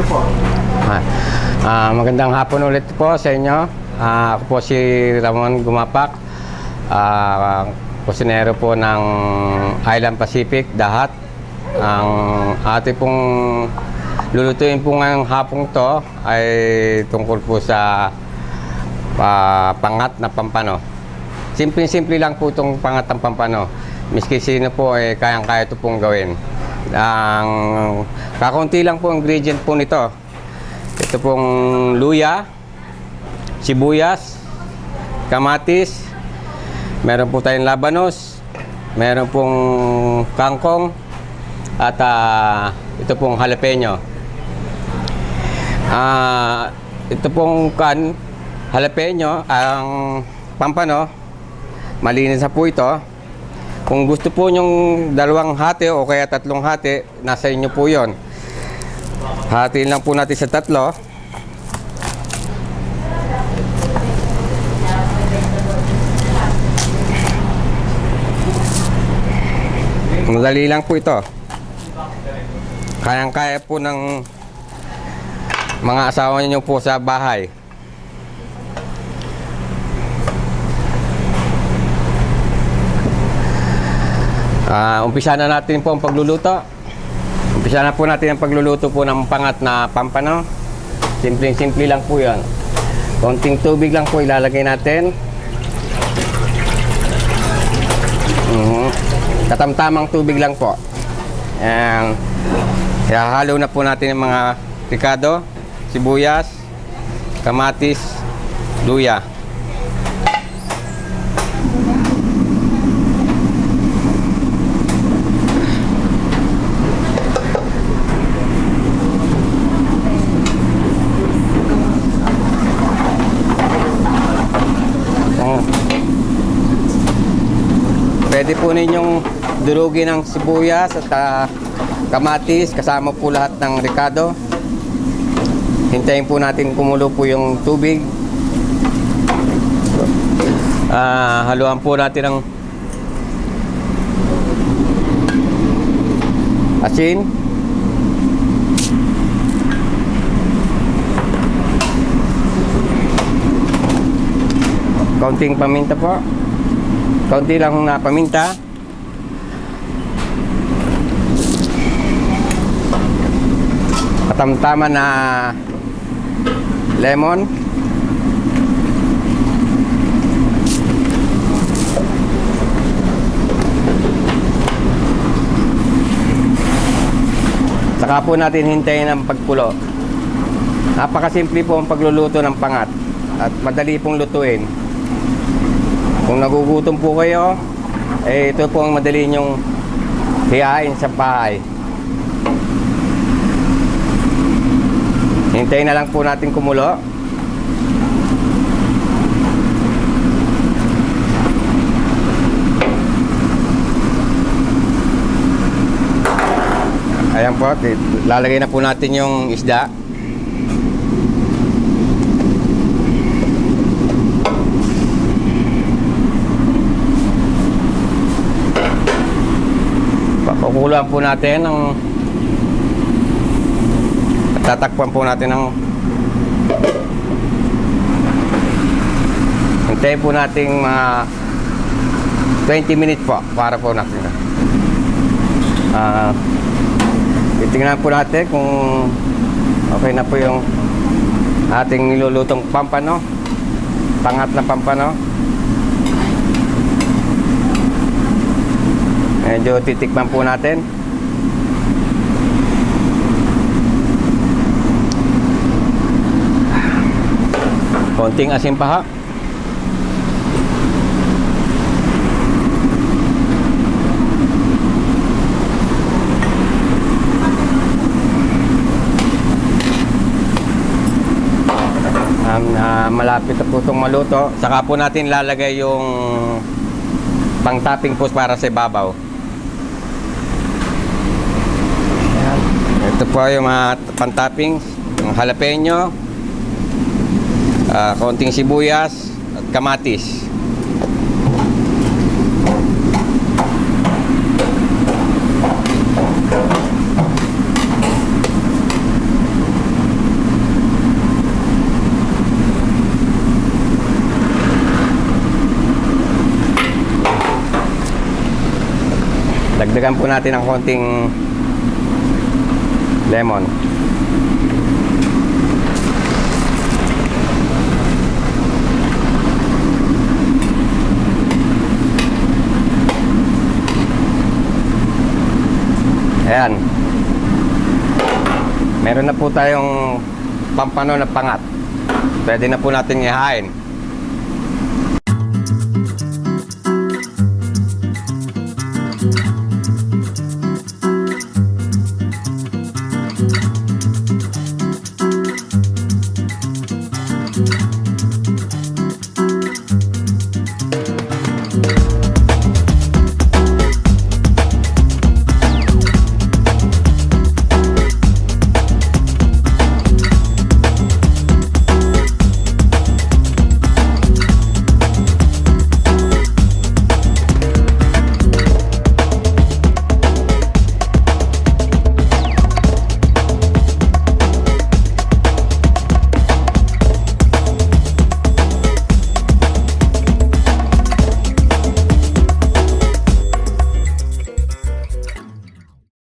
Ito po. Magandang hapon ulit po sa inyo. Ako po si Ramon Gumapak, kusinero po ng Island Pacific, Dahat. Ang ating pong lulutuin po ngayong hapong to ay tungkol po sa pangat na pampano. Simple-simple lang po itong pangat ng pampano. Miski sino po ay kayang-kaya ito pong gawin. Ang kakaunti lang po ingredient po nito. Ito pong luya, sibuyas, kamatis, meron po tayong labanos, meron pong kangkong, at ito pong jalapeno. Ito pong jalapeno, ang pampano, malinis na po ito. Kung gusto po nyong dalawang hati o kaya tatlong hati, nasa inyo po yon. Hatiin lang po natin sa tatlo. Madali lang po ito. Kayang-kaya po ng mga asawa niyo po sa bahay. Umpisa na natin po ang pagluluto. Umpisa na po natin ang pagluluto po ng pangat na pampano. Simpleng-simple lang po yan. Konting tubig lang po ilalagay natin. Katamtamang tubig lang po. Ihahalo na po natin yung mga ricado, sibuyas, kamatis, luya. Pwede po ninyong durugin ng sibuyas at kamatis, kasama po lahat ng ricado. Hintayin po natin kumulo po yung tubig. Haluan po natin ng asin, kaunting paminta po. Kaunti lang na paminta. Katamtaman na lemon. Saka po natin hintayin ang pagkulo. Napakasimple po ang pagluluto ng pangat at madali pong lutuin. Kung nagugutom po kayo, ito po ang madali nyong hiyain sa bahay. Hintayin na lang po natin kumulo. Ayan po, lalagay na po natin yung isda. Pakuluan po natin ng tatakpan po natin ng hintayin po natin mga 20 minutes po para po natin titingnan po natin kung okay na po yung ating nilulutong pampano, pangat na pampano. Medyo titikman po natin. Konting asin pa ha. Malapit na po itong maluto. Saka po natin lalagay yung pang topping po para sa ibabaw. Ito po yung mga pan-toppings, yung jalapeno, konting sibuyas at kamatis. Dagdagan po natin ng konting lemon. Ayan. Meron na po tayong pampano na pangat. Pwede na po natin ihain.